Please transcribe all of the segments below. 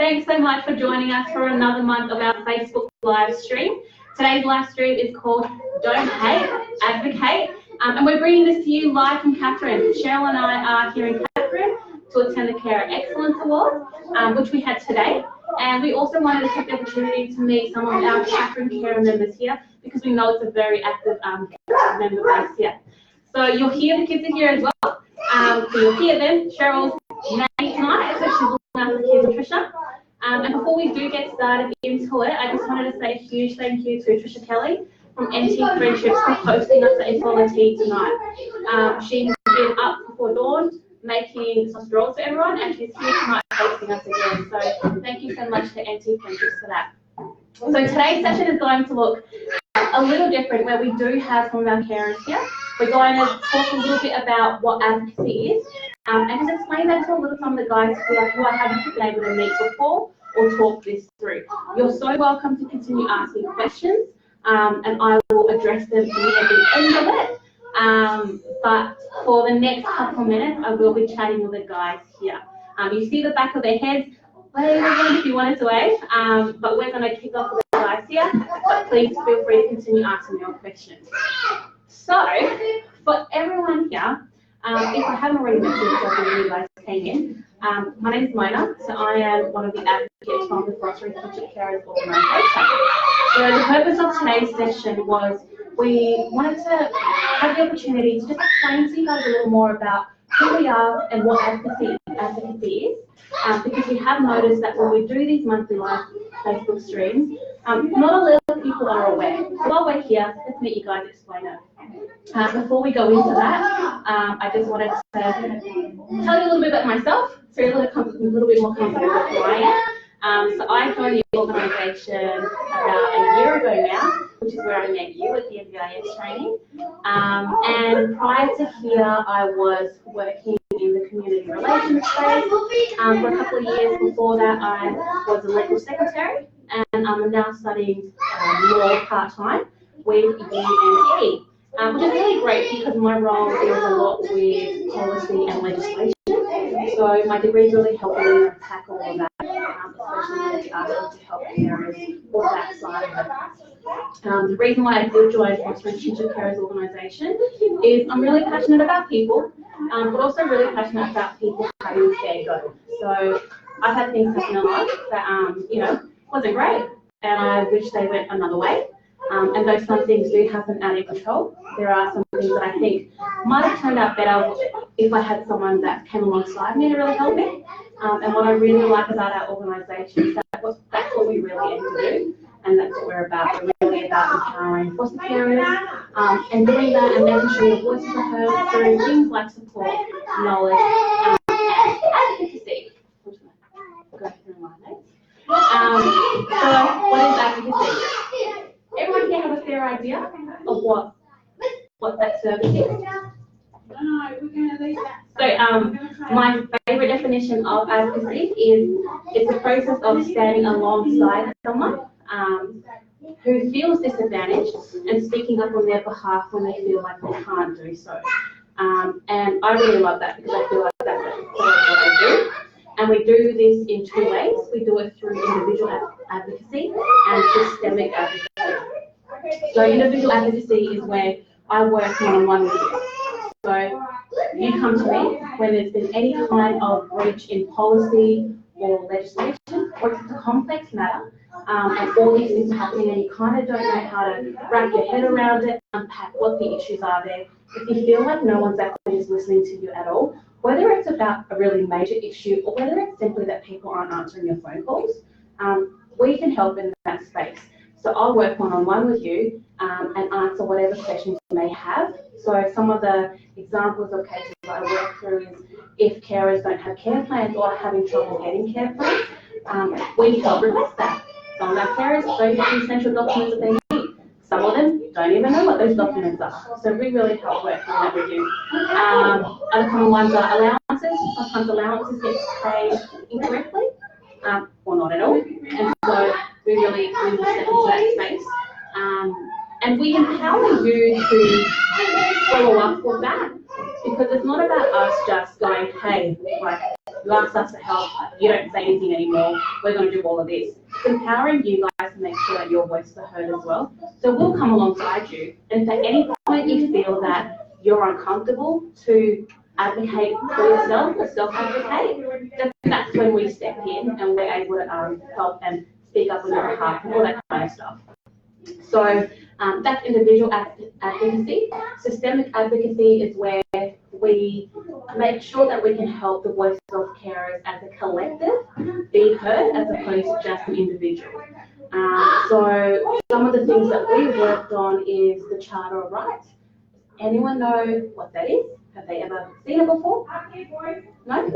Thanks so much for joining us for another month of our Facebook live stream. Today's live stream is called Don't Hate, Advocate. And we're bringing this to you live from Katherine. Cheryl and I are here in Katherine to attend the Carer Excellence Award, which we had today. And we also wanted to take the opportunity to meet some of our Katherine Carer members here because we know it's a very active member base here. So you'll hear the kids are here as well. So you'll hear them. Cheryl's nanny tonight, so she's looking after the kids and Trisha. And before we do get started into it, I just wanted to say a huge thank you to Trisha Kelly from NT Friendships for hosting us at Equality Tea tonight. She's been up before dawn making sausage rolls for everyone, and she's here tonight hosting us again. So thank you so much to NT Friendships for that. So today's session is going to look a little different, where we do have some of our carers here. We're going to talk a little bit about what advocacy is, and just explain that to a little some of the guys here who I haven't been able to meet before or talk this through. You're so welcome to continue asking questions, and I will address them near the end of it. But for the next couple of minutes, I will be chatting with the guys here. You see the back of their heads. Wave again if you wanted to wave, but we're going to kick off with the guys here, but please feel free to continue asking your questions. So, for everyone here, if I haven't already mentioned it before you guys came in, my name is Mona, so I am one of the advocates from the Fostering Future Carers organisation. So the purpose of today's session was we wanted to have the opportunity to just explain to you guys a little more about who we are and what advocacy is. Because we have noticed that when we do these monthly live Facebook streams, not a lot of people are aware. So while we're here, let's let you guys explain it. Before we go into that, I just wanted to tell you a little bit about myself, so you're a little bit more comfortable with who I am. So I joined the organisation about a year ago now, which is where I met you at the NVIS training. And prior to here, I was working in the community relations space. For a couple of years before that, I was a legal secretary, and I'm now studying law part-time with UNE, which is really great because my role deals a lot with policy and legislation. So my degree is really helping me tackle all of that, especially with asking to help carers for that side of it. The reason why I did join the Fostering Future Carers organisation is I'm really passionate about people, but also really passionate about people having fair go. So I've had things happen in life that wasn't great, and I wish they went another way. And though some things do happen out of control, there are some things that I think might have turned out better if I had someone that came alongside me to really help me. And what I really like about our organisation is that's what we really aim to do, and that's what we're about. We're really about empowering foster carers, and doing that and making sure your voices are heard through things like support, knowledge, and advocacy. Go through my notes. So what is advocacy? Everyone here have a fair idea of what that service is? So my favourite definition of advocacy is it's the process of standing alongside someone who feels disadvantaged and speaking up on their behalf when they feel like they can't do so. And I really love that because I feel like that's what I do. And we do this in two ways. We do it through individual advocacy and systemic advocacy. So individual advocacy is where I work one-on-one with you. So you come to me when there's been any kind of breach in policy or legislation, or it's a complex matter, and all these things are happening and you kind of don't know how to wrap your head around it, unpack what the issues are there. If you feel like no one's actually just listening to you at all, whether it's about a really major issue or whether it's simply that people aren't answering your phone calls, we can help in that space. So I'll work one-on-one with you and answer whatever questions you may have. So some of the examples of cases I work through is if carers don't have care plans or are having trouble getting care plans, we help request that. Some of our carers don't get the essential documents that they need. Some of them don't even know what those documents are. So we really help work on that with you. Other common ones are allowances. Sometimes allowances get paid incorrectly, or not at all. And so we will step into that space. And we empower you to follow up with that, because it's not about us just going, hey, like, you asked us for help, you don't say anything anymore, we're going to do all of this. It's empowering you guys to make sure that your voices are heard as well. So we'll come alongside you, and if at any point you feel that you're uncomfortable to advocate for yourself or self-advocate, that's when we step in and we're able to help and speak up on your behalf and all that kind of stuff. So that's individual advocacy. Systemic advocacy is where we make sure that we can help the voices of carers as a collective be heard as opposed to just an individual. So some of the things that we worked on is the Charter of Rights. Anyone know what that is? Have they ever seen it before? No?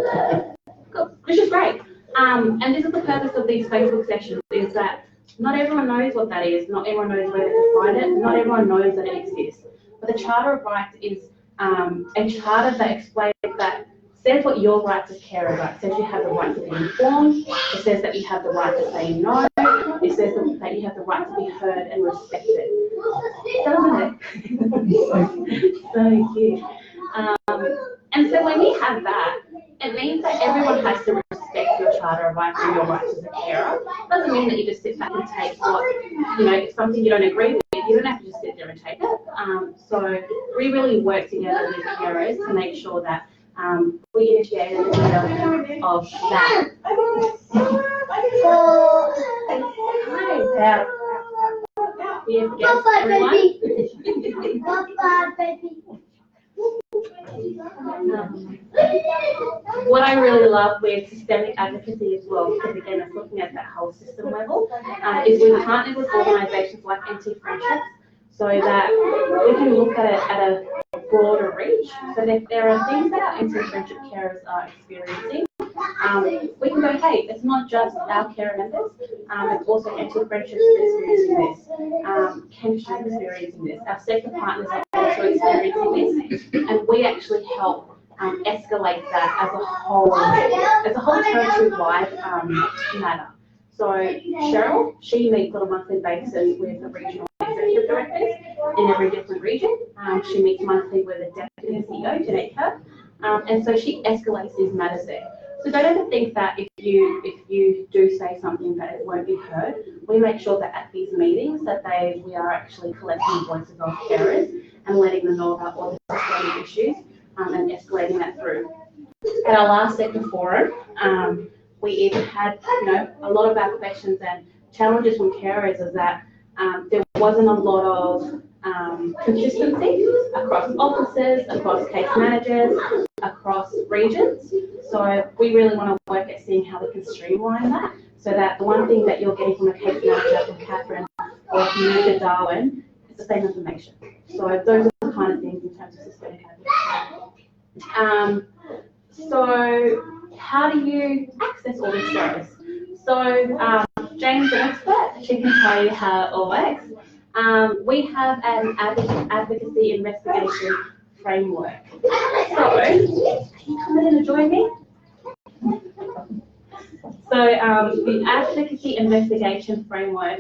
Good. Which is great. And this is the purpose of these Facebook sessions, is that not everyone knows what that is, not everyone knows where to find it, not everyone knows that it exists. But the Charter of Rights is a charter that explains that, says what your rights as carer are. It says you have the right to be informed, it says that you have the right to say no, it says that you have the right to be heard and respected. Doesn't it? So cute. And so when we have that, it means that everyone has to respect your Charter of Rights and your rights as a carer. It doesn't mean that you just sit back and take what, if something you don't agree with, you don't have to just sit there and take it. So we really work together with carers to make sure that we initiate the development of that. Yes, everyone. What I really love with systemic advocacy as well, because again, it's looking at that whole system level, is we partner with organisations like Anti-Friendships so that we can look at it at a broader reach. So if there are things that our anti-friendship carers are experiencing, we can go, hey, it's not just our carer members, it's also anti-friendships experiencing this, Kenship experiencing this, our sector partners are also experiencing this, and we actually help escalate that as a whole territory-wide matter. So Cheryl, she meets on a monthly basis with the regional executive directors in every different region. She meets monthly with the deputy CEO, Jeanette Kerr, and so she escalates these matters there. So don't ever think that if you do say something that it won't be heard. We make sure that at these meetings that we are actually collecting voices of carers and letting them know about all the systemic issues and escalating that through. At our last sector forum, we even had a lot of our questions and challenges from carers is that there wasn't a lot of consistency across offices, across case managers, across regions. So we really want to work at seeing how we can streamline that so that the one thing that you're getting from a case manager from Catherine or from Manager Darwin is the same information. So those are the kind of things in terms of systemic advocacy. So how do you access all this service? So Jane's an expert, she can tell you how it all works. We have an advocacy investigation framework. So, can you come in and join me? So the advocacy investigation framework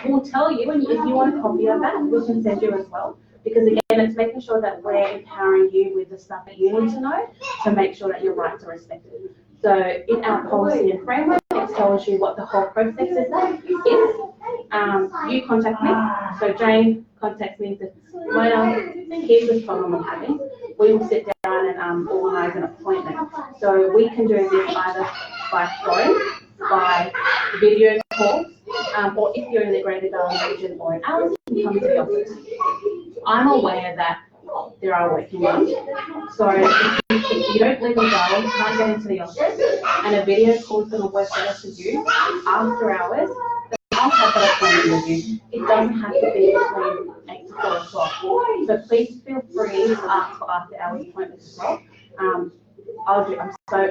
will tell you, and if you want a copy of that, we can send you as well. Because again, it's making sure that we're empowering you with the stuff that you need to know to make sure that your rights are respected. So in our policy and framework, it tells you what the whole process is. You contact me. So Jane contacts me and says, Mona, here's this problem I'm having. We will sit down and organise an appointment. So we can do this either by phone, by video calls, or if you're in the Greater Darwin region or in Alice, you can come to the office. I'm aware that there are working ones. So if you don't live in Darwin, you can't get into the office, and a video call is going to work better for you after hours, then I'll have that appointment with you. It doesn't have to be between 8 to 4 o'clock. So please feel free to ask for after hours appointments as well.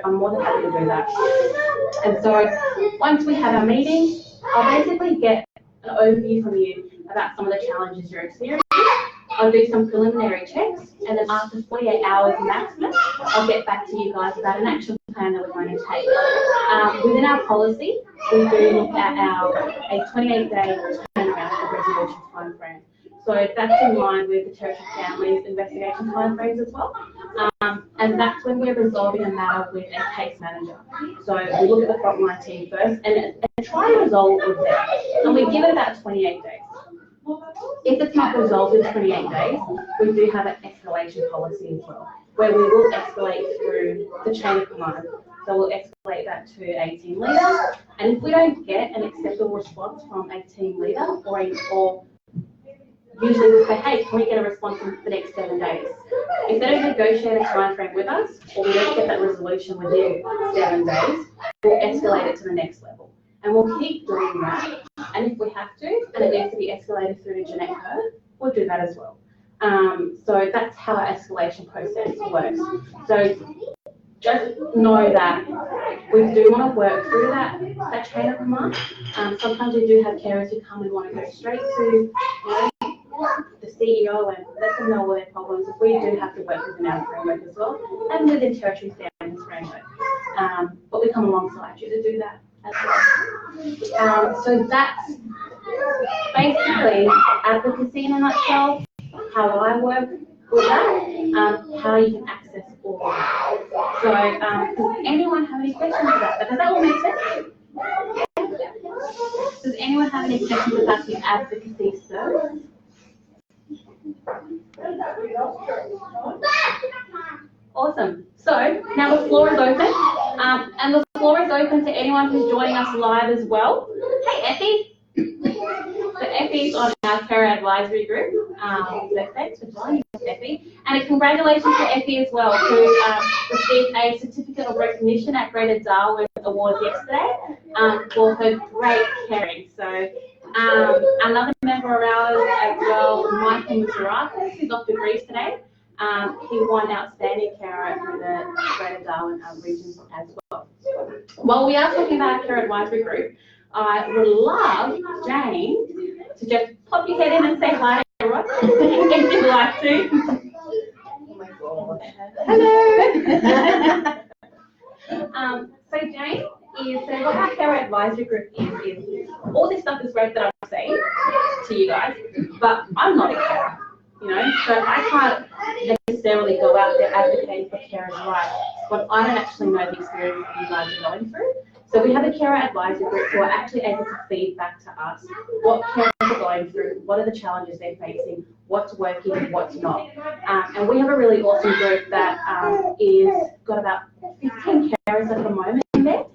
I'm more than happy to do that. And so once we have our meeting, I'll basically get an overview from you about some of the challenges you're experiencing. I'll do some preliminary checks, and then after 48 hours maximum, I'll get back to you guys about an action plan that we're going to take. Within our policy, we do look at a 28-day turnaround for resolution timeframe. So that's in line with the Territory Families investigation timeframes as well. And that's when we're resolving a matter with a case manager. So we look at the frontline team first and try to resolve it with them. And we give it about 28 days. If it's not resolved in 28 days, we do have an escalation policy as well, where we will escalate through the chain of command. So we'll escalate that to a team leader. And if we don't get an acceptable response from a team leader or usually we say, hey, can we get a response in the next 7 days? If they don't negotiate a time frame with us, or we don't get that resolution within 7 days, we'll escalate it to the next level. And we'll keep doing that. And if we have to, and it needs to be escalated through to Genetco, we'll do that as well. So that's how our escalation process works. So just know that we do want to work through that chain of command. Sometimes we do have carers who come and want to go straight to the CEO and let them know all their problems. We do have to work within our framework as well, and within Territory Standards framework. But we come alongside you to do that as well. So that's basically advocacy in a nutshell, how I work with that, how you can access all of that. So does anyone have any questions about that? Does that all make sense? Does anyone have any questions about the advocacy service? Awesome. So now the floor is open, and the floor is open to anyone who's joining us live as well. Hey, Effie. So Effie's on our Carer Advisory Group. So thanks for joining us, Effie. And congratulations to Effie as well, who received a certificate of recognition at Greater Darwin Awards yesterday for her great caring. So another member of ours as well, Michael Mazurakis, who's off to Greece today. He won Outstanding Carer for the Greater Darwin region as well. While we are talking about our Carer Advisory Group, I would love Jane to just pop your head in and say hi to everyone, if you'd like to. Oh my God. Hello. So Jane so what our Carer Advisory Group is all this stuff is great that I'm saying to you guys, but I'm not a carer, so I can't necessarily go out there advocating for carers' rights when I don't actually know the experience that you guys are going through. So we have a Carer Advisory Group who are actually able to feed back to us what carers are going through, what are the challenges they're facing, what's working and what's not. And we have a really awesome group that is got about 15 carers at the moment in there.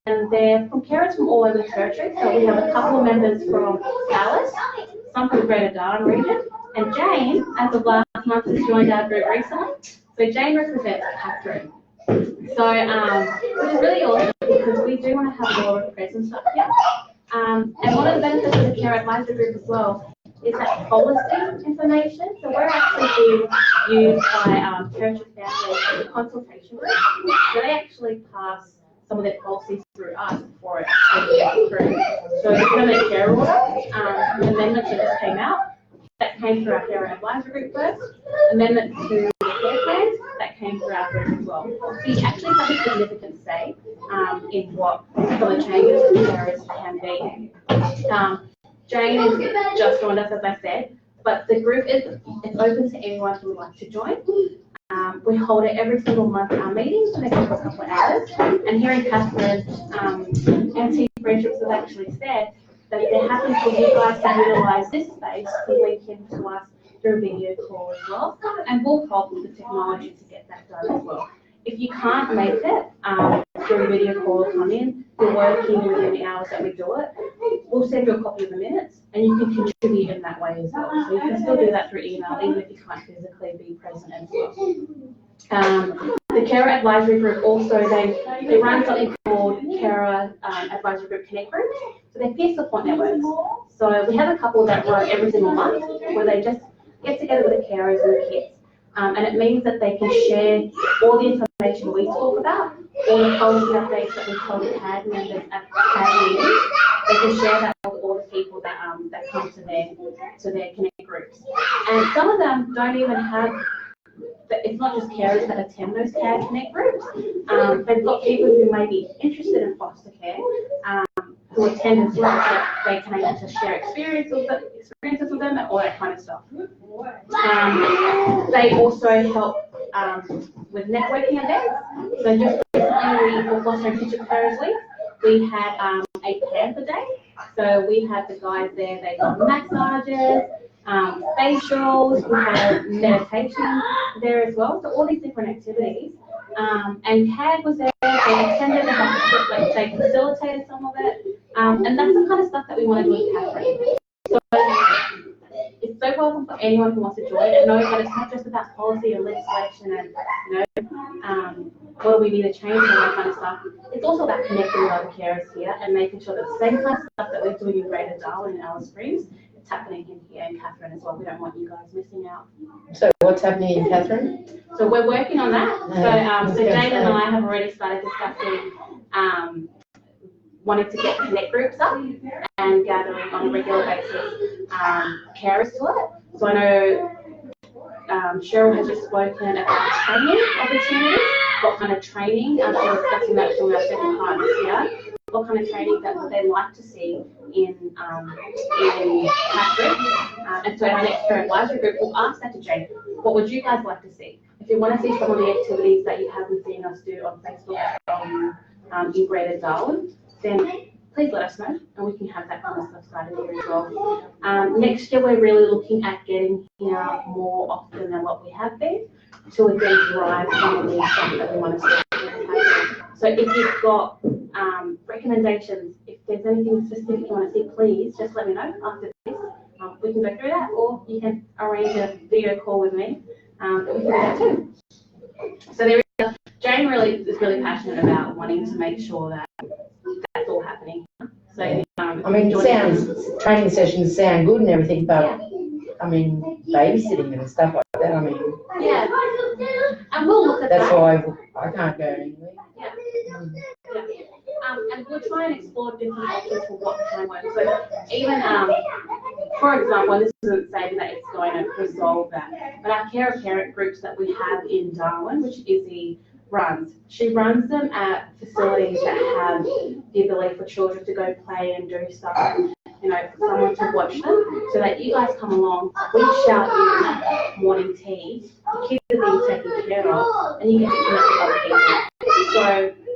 And they're from carers from all over the territory. So we have a couple of members from Alice, some from the Greater Darwin region, and Jane, as of last month, has joined our group recently. So Jane represents Catherine. So, which is really awesome because we do want to have more of a presence up here. And one of the benefits of the Carer Advisory Group as well is that policy information. So we're actually being used by Territory Families as a consultation group. So they actually pass some of their policies through us before it actually gets through. So the permanent care order, amendment that just came out, that came through our Carer Advisory Group first. Amendment to the care plans, that came through our group as well. So you actually have a significant say in what some of the changes that carers can be. Jane has just joined us, as I said, but the group is open to anyone who would like to join. We hold it every single month, our meetings, and they take a couple of hours. And here in Catherine, NT Friendships has actually said that they're happy for you guys to utilise this space to link into us through video call as well. And we'll help with the technology to get that done as well. If you can't make it through video call or come in, you're working within the hours that we do it, we'll send you a copy of the minutes and you can contribute in that way as well. So you can still do that through email, even if you can't physically be present as well. The Carer Advisory Group also, they run something called Carer Advisory Group Connect Group. So they're peer support networks. So we have a couple that run every single month where they just get together with the carers and the kids. And it means that they can share all the information we talk about, all the policy updates that we tell the CAD members at CAD meetings. They can share that with all the people that come to their Connect groups. And some of them don't even have, it's not just carers that attend those CAD Connect groups. They've got people who may be interested in foster care, who attend as well, so that they can able to share experiences with them and all that kind of stuff. They also help with networking events. So just recently, for Fostering Future Carers Week, we had a Panther Day. So we had the guys there, they got massages, facials, we had meditation there as well. So all these different activities. And CAG was there, they attended, they facilitated some of it. And that's the kind of stuff that we want to do with Catherine. So it's so welcome for anyone who wants to join and know that it's not just about policy and legislation and, what do we need to change and that kind of stuff. It's also about connecting with other carers here and making sure that the same kind of stuff that we're doing in Greater Darwin and Alice Springs, it's happening in here in Catherine as well. We don't want you guys missing out. So what's happening in Catherine? So we're working on that. So Jane and I have already started discussing wanting to get connect groups up and gathering on a regular basis carers to it. So I know Cheryl has just spoken about training opportunities. What kind of training, we're discussing that from our second part this year, what kind of training that they'd like to see in Catherine. And so our next parent advisory group will ask that to Jane, what would you guys like to see? If you want to see some of the activities that you haven't seen us do on Facebook in Greater Darwin, then please let us know and we can have that kind of stuff started here as well. Next year we're really looking at getting here more often than what we have been to again drive some of the stuff that we want to see. So if you've got recommendations, if there's anything specific you want to see, please just let me know after this. We can go through that, or you can arrange a video call with me. We can do that too. So there is, Jane is really passionate about wanting to make sure that that's all happening. So I mean, training sessions sound good and everything, but yeah. I mean, babysitting and stuff like that. I mean, yeah, and we'll look at that's that. why I can't go anywhere. Yeah. And we'll try and explore different options for what can work. So even, for example, and this isn't saying that it's going to resolve that, but our parent groups that we have in Darwin, which Izzy runs, she runs them at facilities that have the ability for children to go play and do stuff, and, you know, for someone to watch them, so that you guys come along, we shout you morning tea, the kids are being taken care of, and you get to connect with other people. So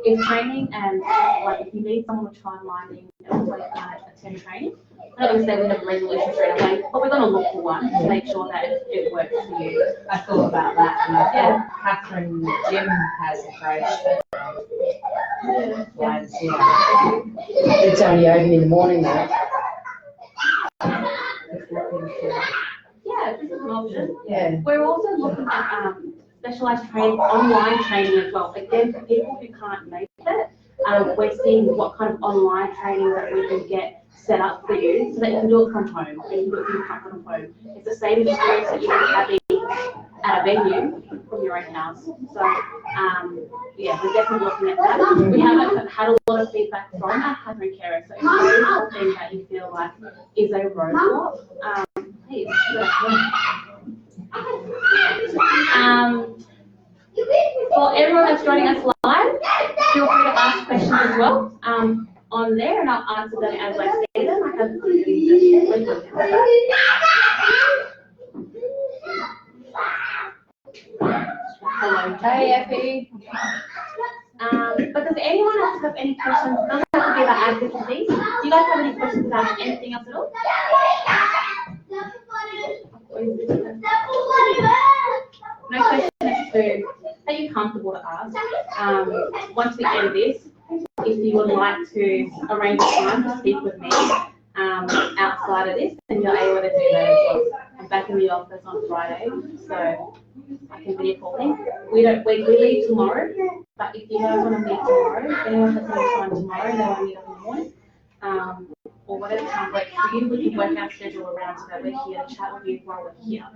if training and like if you need someone with child minding and like attend training, I'm not going to say we have a resolution straight away, but we're going to look for one to make sure that it works for you. I thought about that, and I thought Catherine Jim has a great plans here. It's only open in the morning though. Yeah, this is an option. Yeah. We're also looking at specialised training, online training as well. Again, for people who can't make it, we're seeing what kind of online training that we can get set up for you so that you can do it from home. You can do it from your from home. It's the same experience that you're having at a venue from your own house. So, yeah, we're definitely looking at that. We haven't had a lot of feedback from our Catherine carers, so if there is something that you feel like is a roadblock, please let us know. For everyone that's joining us live, feel free to ask questions as well on there, and I'll answer them as I see them. I have hello, Hey, Effie. but does anyone else have any questions? Doesn't have to be about advocacy. Do you guys have any questions about anything else at all? No questions that you're comfortable to ask. Once we end this, if you would like to arrange a time to speak with me outside of this, then you're able to do that as well. I'm back in the office on Friday, so I can video calling. We leave tomorrow, but if you guys want to meet tomorrow, if anyone has any time tomorrow, they want to meet up in the morning, or whatever time works for you, we can work our schedule around so that we're here to chat with you while we're here.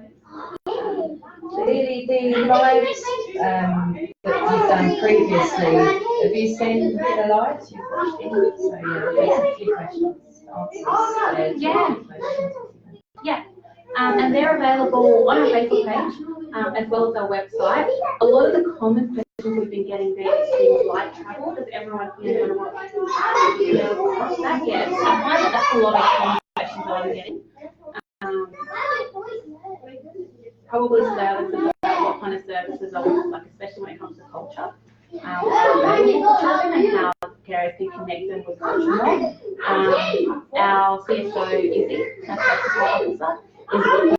The lives that you've done previously, have you seen the lives you've watched in? So yeah, there's a few questions. Yeah. And they're available on our Facebook page as well as our website. A lot of the common questions we've been getting there is things like travel. Does everyone here know what that? Yes, I find that that's a lot of common questions that I'm getting. Probably services about what kind of services are like, especially when it comes to culture, are available for children and how carers can connect them with culture more. Our CSO, Izzy, our social support officer, is looking at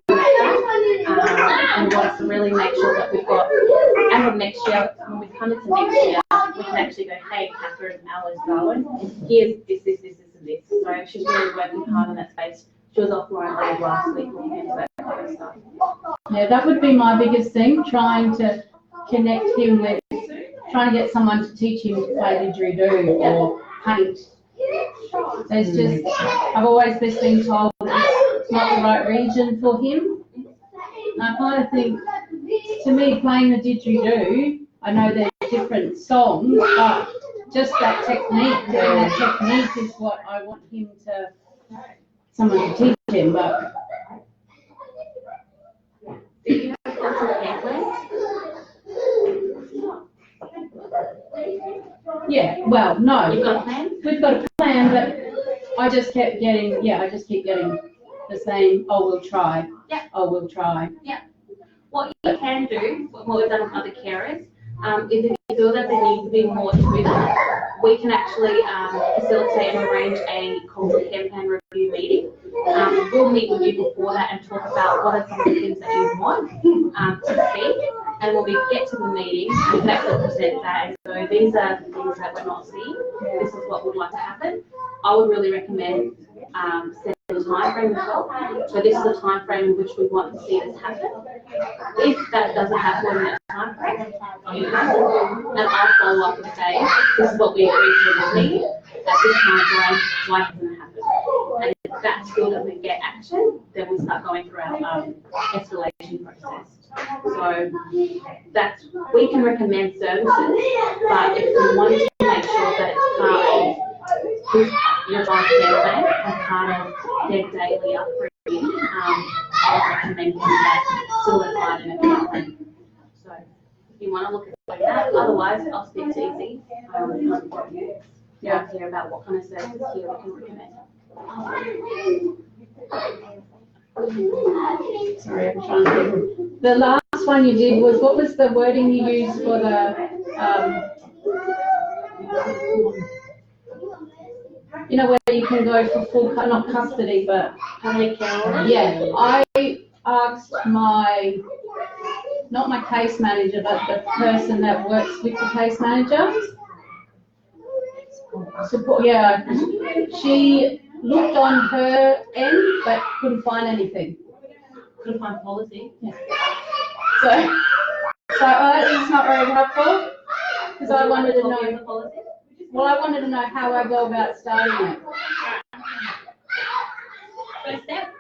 that and wants to really make sure that we've got, as of next year, when we come into next year, we can actually go, hey, Catherine, Alice, Darwin, here's this, and this. So she's really working hard on that space. She was offline leave last week looking into that kind of stuff. Yeah, that would be my biggest thing, trying to connect him with, trying to get someone to teach him to play didgeridoo or paint. There's just, I've always been told it's not the right region for him. And I kind of think, to me, playing the didgeridoo, I know there's different songs, but just that technique, doing that technique is what I want him to, someone to teach him, but. Do you have cultural care plans? Yeah, well, no. You've got a plan? We've got a plan, but I just keep getting the same, oh, we'll try. Yeah. Oh, we'll try. What you can do, what we've done with other carers, is if you feel that there needs to be more improvement, we can actually facilitate and arrange a cultural care plan review meeting. We'll meet with you before that and talk about what are some of the things that you want to see. And when we get to the meeting, we can actually present that and go, these are the things that we're not seeing. This is what would like to happen. I would really recommend setting a time frame as well. So this is the time frame in which we want to see this happen. If that doesn't happen in that time frame, you have it. And I'll follow up and say, this is what we agreed to in the meeting. At this time frame, why hasn't it happened? And if that still doesn't get action, then we start going through our escalation process. So that's, we can recommend services, but if we want to make sure that it's part of your child's care plan and part of their daily upbringing, I would recommend getting that solidified in a care plan. So if you want to look at doing that, otherwise I'll speak to Izzy here about what kind of services here we can recommend. Sorry, I'm trying to think. The last one you did was, what was the wording you used for the, you know, where you can go for full, not custody, but. Family care order? Yeah, I asked not my case manager, but the person that works with the case manager. Support, yeah, she looked on her end, but couldn't find anything. Couldn't find policy. Yeah. So it's not very helpful, because I wanted to know, well, I wanted to know how I go about starting it. First step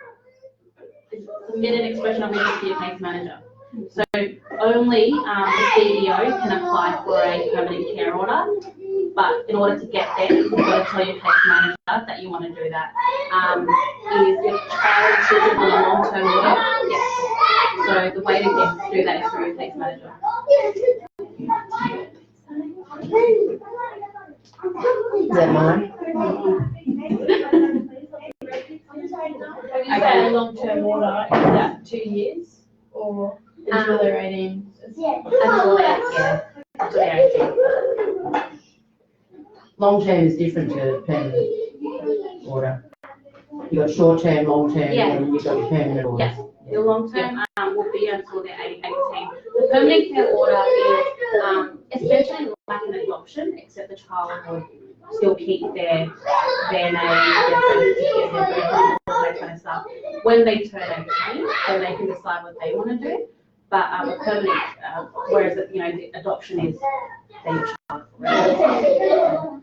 is submit an expression of interest to your case manager. So only the CDO can apply for a permanent care order, but in order to get there, you've got to tell your case manager that you want to do that. Is your child children on a long-term order? Yes. So the way to do that is through your case manager. Is that mine? Okay. Long-term order, is that 2 years or until they're 18? Until they're 18. Long-term is different to permanent order. You've got short-term, long-term, Yeah. and you've got permanent order. Yes. Your long-term will be until they're 18. The permanent care order is essentially like an adoption, except the child would still keep their name, their birth certificate, their birth, all that kind of stuff. When they turn 18, then they can decide what they want to do. But a permanent, whereas the adoption is their child.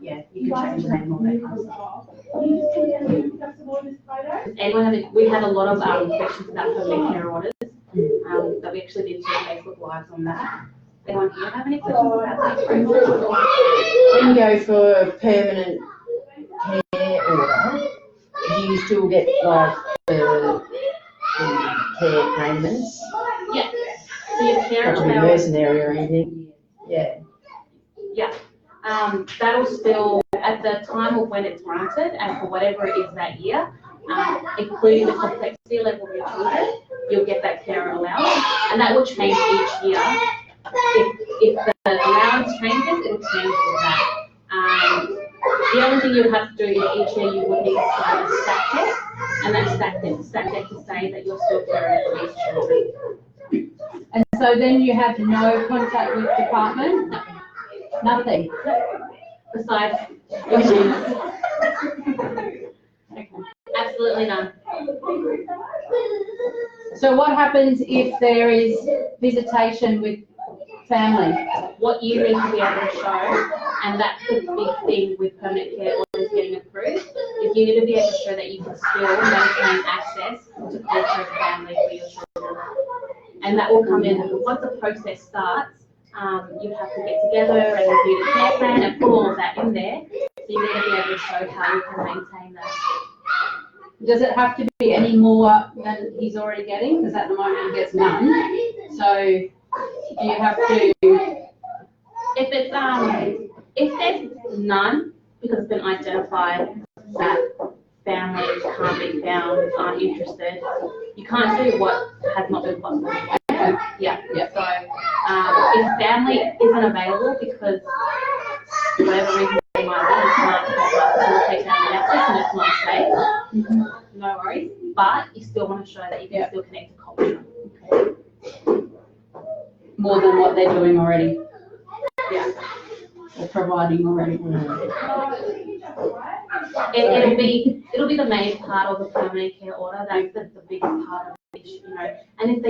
Yeah, you can change the name, all that kind of stuff. Anyone we had a lot of questions about permanent care orders that we actually did some Facebook Lives on that. Anyone here have any questions about that? When you go for a permanent care order, do you still get like the care payments? Yeah. So your care Like a mercenary or anything? Yeah. Yeah. That'll still, at the time of when it's granted, and for whatever it is that year, including the complexity level of your children, you'll get that care allowance, and that will change each year if the allowance changes, it'll change with that. The only thing you would have to do is each year you would need to sign a stat deck, and that stat deck to say that you're still caring for these children. And so then you have no contact with department? Nothing? Besides your payments. Okay. Absolutely none. So what happens if there is visitation with family? What you need to be able to show, and that's the big thing with permanent care orders getting approved, is you need to be able to show that you can still maintain access to culture and family for your children. And that will come in, once the process starts, you have to get together and review the care plan and put all of that in there. So you need to be able to show how you can maintain that. Does it have to be any more than he's already getting? Because at the moment he gets none. So do you have to? If there's none, because it's been identified that families can't be found, aren't interested, you can't do what has not been possible. Yeah. So if family isn't available because whatever reason they might be, you can't facilitate family access and it's not safe, no worries. But you still want to show that you can still connect to culture. More than what they're doing already? Yeah. Or providing already? It'll be the main part of the permanent care order. That's the biggest part of it, you know. And if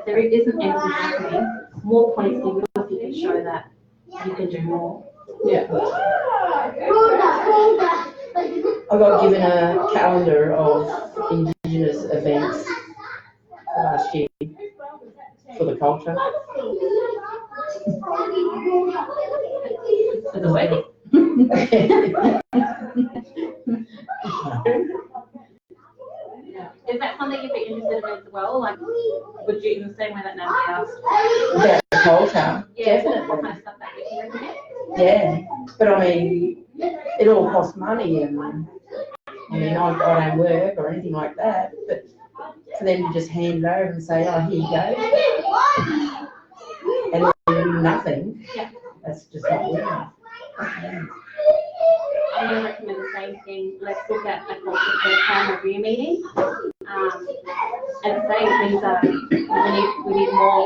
there isn't anything happening, more points you will if you can show that you can do more. Yeah. I got given a calendar of Indigenous events last year for the culture. For the wedding. Is that something you'd be interested in as well? Like, would you, in the same way that Natalie asked? About the culture, Yeah, definitely. what kind of stuff that we can recommend? Yeah, but I mean, it all costs money, and I mean, I don't work or anything like that, but for them to just hand it over and say, oh, here you go, and do nothing, Yeah. that's just not good enough. I'm going to recommend the same thing. Let's look at a culture care plan review meeting. And say these are, we need more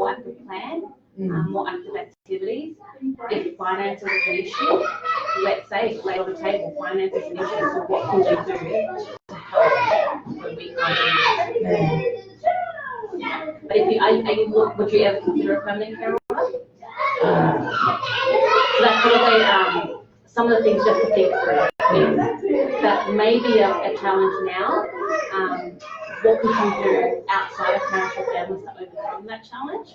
active plan, more active activities. If finance is an issue, let's say, lay on the table, finance is an issue, so what can you do to help when we can't do this? But if would you ever consider a permanent care order? So that's probably some of the things just to think through. That may be a challenge now. What could you do outside of parental families to overcome that challenge?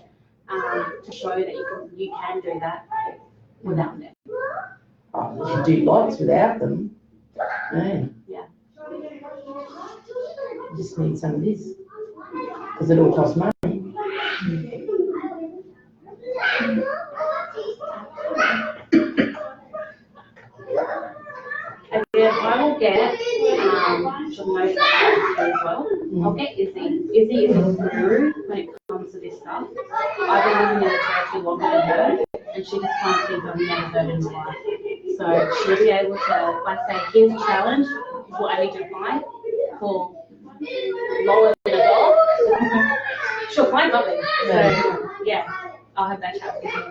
To show that you can do that without them. Oh, you can do lots without them. Yeah. Yeah. You just need some of this, because it all costs money. And then I will get some notes as well. I'll get Izzy. Izzy is a guru when it comes to this stuff. I've been living in the territory longer than her, and she just finds things I've never heard in my life. So she'll be able to, like, say, here's a challenge, what I need to find for lower than a dog. She'll find something. So, yeah, I'll have that chat with you.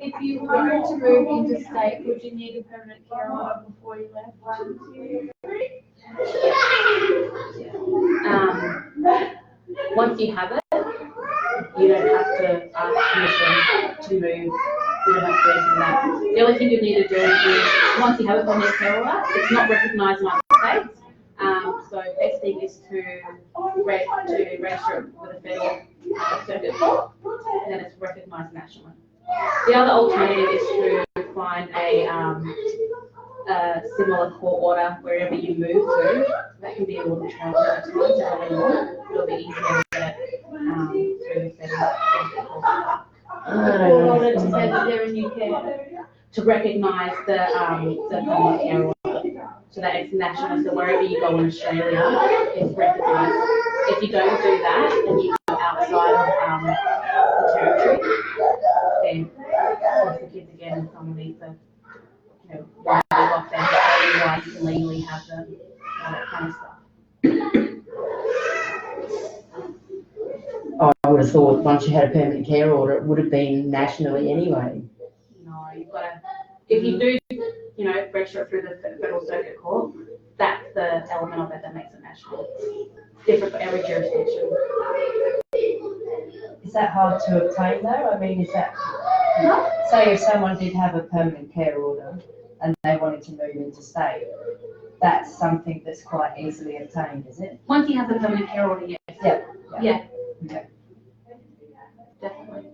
If you were to move interstate, would you need a permanent care order before you left? Once you have it, you don't have to ask permission to move. You don't have to do anything like that. The only thing you need to do is, once you have a permanent care order, it's not recognised in other states. So best thing is to register it with a federal circuit court, and then it's recognised nationally. The other alternative is to find a similar court order wherever you move to. That can be a little challenging at times, depending on. It'll be easier to get through the federal court. Court order to say that they're in your care. To recognise the permanent care order. so that it's national, so wherever you go in Australia, it's recognised. If you don't do that, and you go outside of the territory, then of the kids again, and someone needs to, you know, live off them, why you can legally have them, all that kind of stuff. I would have thought once you had a permanent care order, it would have been nationally anyway. No, you've got to, if you do, you know, register it through the Federal Circuit Court, that's the element of it that makes it national. Different for every jurisdiction. Is that hard to obtain though? I mean, is that, say if someone did have a permanent care order and they wanted to move interstate, that's something that's quite easily obtained, is it? Once you have the permanent care order, yes. Yeah. Yeah. Okay. Definitely.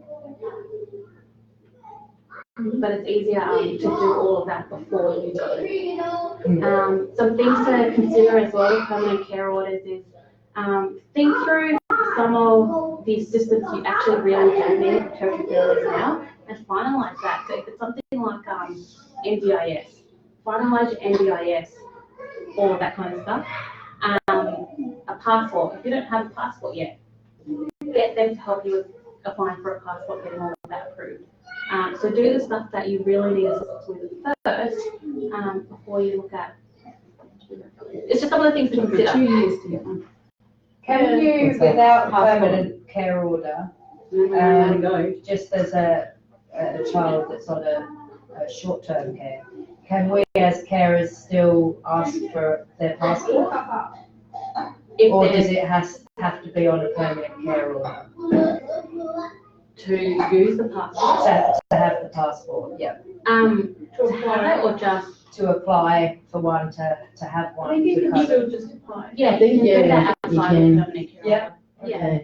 But it's easier to do all of that before you go. Some things to consider as well with permanent care orders is think through some of the assistance you actually really do need for territory families now and finalise that. So if it's something like NDIS, finalise your NDIS, all of that kind of stuff. A passport, if you don't have a passport yet, get them to help you with applying for a passport, getting all of that approved. So do the stuff that you really need assistance with first, before you look at. It's just some of the things to consider. 2 years to get one. Can you, without a permanent care order, just as a child that's on a short-term care, can we as carers still ask for their passport? Or does it have to be on a permanent care order? To use the passport. To have the passport, yeah. To have it or just. To apply for one, to have one. I think you to can cover. still just apply. Yeah, you can do that you outside can. of permanent care. Yeah. Yeah,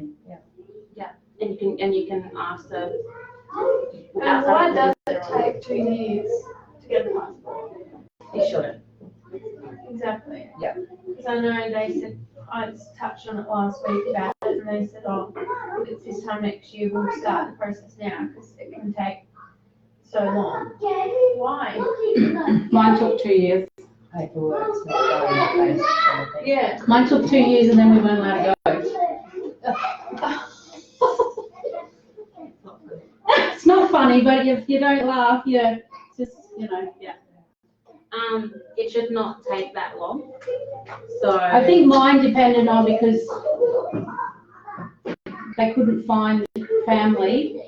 Okay. and you can ask the. And why does it take 2 years to get a passport? You shouldn't. Exactly. Yeah. Because I know they said, I touched on it last week about it, and they said, oh, if it's this time next year, we'll start the process now, because it can take so long. Why? Mine took 2 years. Paperwork's not going based on the thing. Yeah. Mine took 2 years and then we weren't allowed to go. It's not funny, but if you don't laugh, yeah, just, you know. Yeah. It should not take that long. So. I think mine depended on because they couldn't find family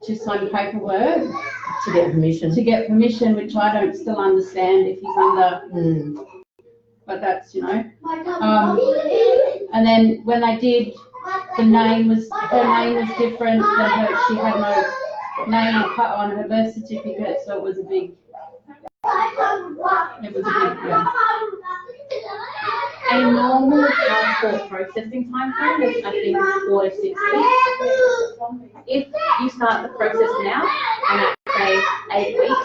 to sign paperwork To get permission. to get permission, which I don't still understand if he's under, but that's, you know. And then when they did, her name was different than her, she had no name on her birth certificate, so it was a big, yeah. A normal passport processing time frame is, I think, 4 to 6 weeks. If you start the process now, and at say 8 weeks,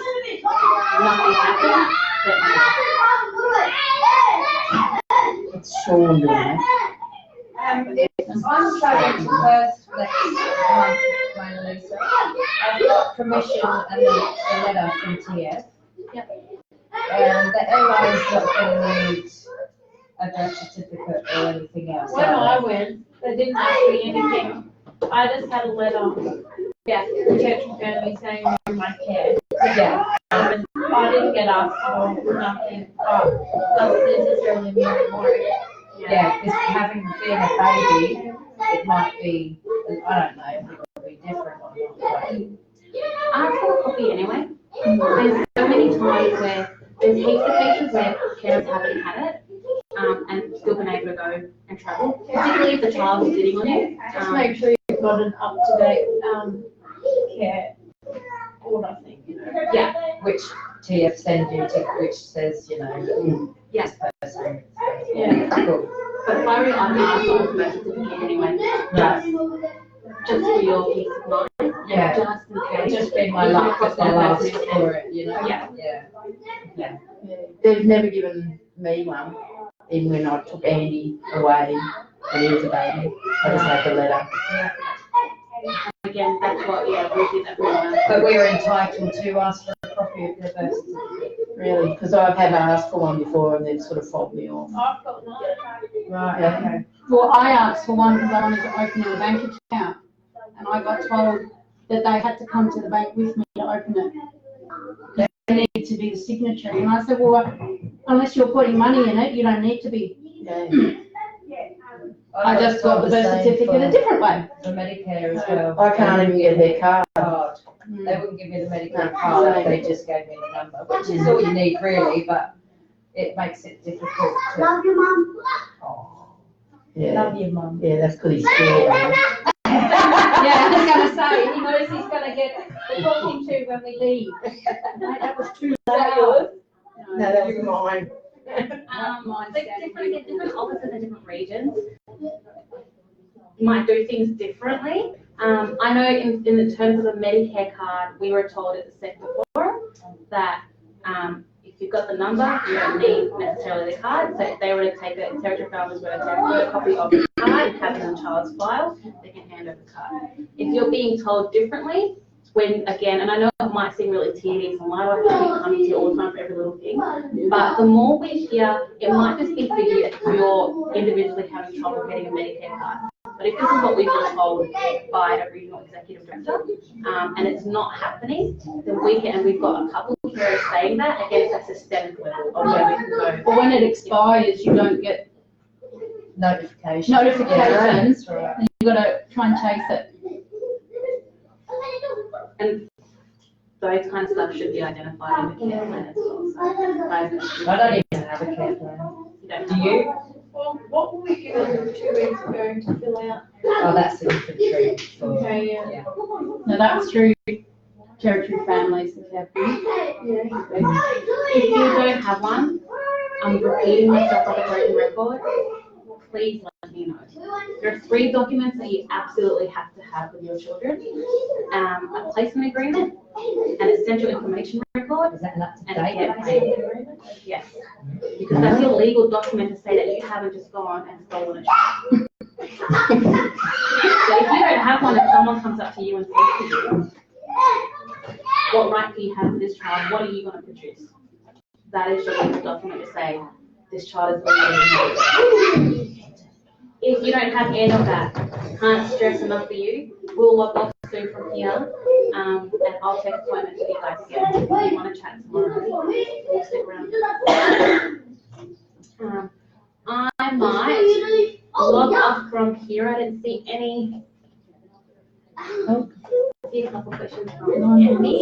nothing happens, then It's Sean doing that. If I'm travelling to Perth next month, my Lisa, I've got permission and a letter from TF. And the airline's not going to need a birth certificate or anything else. When I went, they didn't ask me anything. I just had a letter, from Church and Family saying you're in my care. Yeah. And I didn't get asked for nothing, doesn't necessarily mean more. Yeah, because being a baby, it might be, I don't know, if it'll be different or not. ask for a copy anyway. There's so many times where there's heaps of cases where parents haven't had it, and still been able to go and travel, particularly if the child is sitting on it. Just make sure you've got an up-to-date, care order thing, you know. Yeah, Which TF send you to, which says, you know, Yeah. this person. Yeah. Cool. but Chloe, I've asked for a birth certificate anyway, just for your peace of mind, Yeah. just in It's case. just been my luck that they'll ask for it, you know? Yeah. Yeah. They've never given me one, even when I took Andy away when he was a baby. I just had the letter. Again, that's what, we did that. But we're entitled to ask for a copy of their birth certificate. Really, because I've had asked for one before and they've sort of fobbed me off. I've got mine. Right, okay. Well, I asked for one because I wanted to open a bank account, and I got told that they had to come to the bank with me to open it. They need to be the signatory, and I said, well, unless you're putting money in it, you don't need to be. Yeah. I just got the birth certificate a different way. For Medicare as well. I can't even get their card. Card. Mm. They wouldn't give me the Medicare No. card, they just gave me the number, which is all you need really, but it makes it difficult to. Love your mum. Yeah, your mum. yeah, that's because he's scared. Yeah, I was gonna say, he knows he's gonna get talking to when we leave. Mate, that was too loud. No, that was mine. Different offices in different regions might do things differently. I know in the terms of the Medicare card, we were told at the sector forum that if you've got the number, you don't need necessarily the card. So if they were to take it, Territory Farmers were to take a photocopy of the card and have it in the child's file, they can hand over the card. If you're being told differently, when again, and I know it might seem really tedious, and why do I have to come to you all the time for every little thing? But the more we hear, it might just be for you if you're individually having trouble getting a Medicare card. But if this is what we've been told by a regional executive director, and it's not happening, then we can, and we've got a couple of carers saying that, again, it's a systemic level of where we can go. But when it expires, you don't get Notification. notifications, Right. and you've got to try and chase it. And those kind of stuff should be identified in the care plan as well. So, I don't even have a care plan. you don't Do you? Well, what were we given 2 weeks ago to fill out? Oh, that's infantry for, Okay, yeah. yeah. No, that's through Territory Families and Care. If you don't have one, I'm repeating myself like a broken record, please let me know. There are 3 documents that you absolutely have to have with your children. A placement agreement, an essential information record, Is that an and a up-to-date care plan? plan. Yes, because that's your legal document to say that you haven't just gone and stolen a child. So if you don't have one and someone comes up to you and says to you, what right do you have for this child? What are you going to produce? That is your legal document to say this child is legally. If you don't have any of that, can't stress enough for you. We'll log off soon from here, and I'll take appointments with you guys again. If you want to chat tomorrow, we'll stick around. I might log off from here. I didn't see any. See a couple questions from Andy.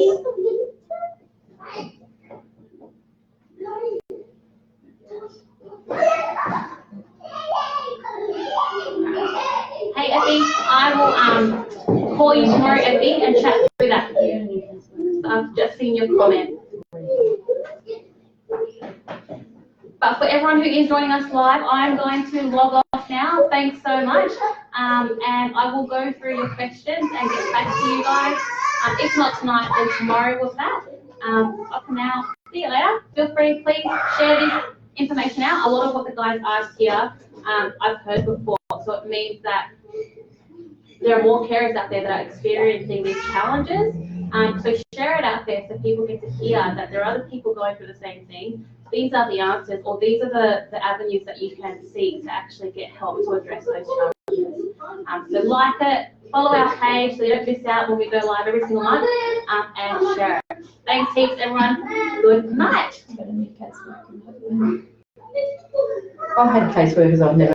Hey Effie, I will call you tomorrow, Effie, and chat through that with you. I've just seen your comment. But for everyone who is joining us live, I'm going to log off now. Thanks so much. And I will go through your questions and get back to you guys. If not tonight, then tomorrow with that. Up for now, see you later. Feel free, please share this information out. A lot of what the guys asked here, I've heard before. So it means that there are more carers out there that are experiencing these challenges. So share it out there so people get to hear that there are other people going through the same thing. These are the answers, or these are the avenues that you can seek to actually get help to address those challenges. So like it, follow our page so you don't miss out when we go live every single month, and share it. Thanks heaps, everyone. Good night. I've had caseworkers I've never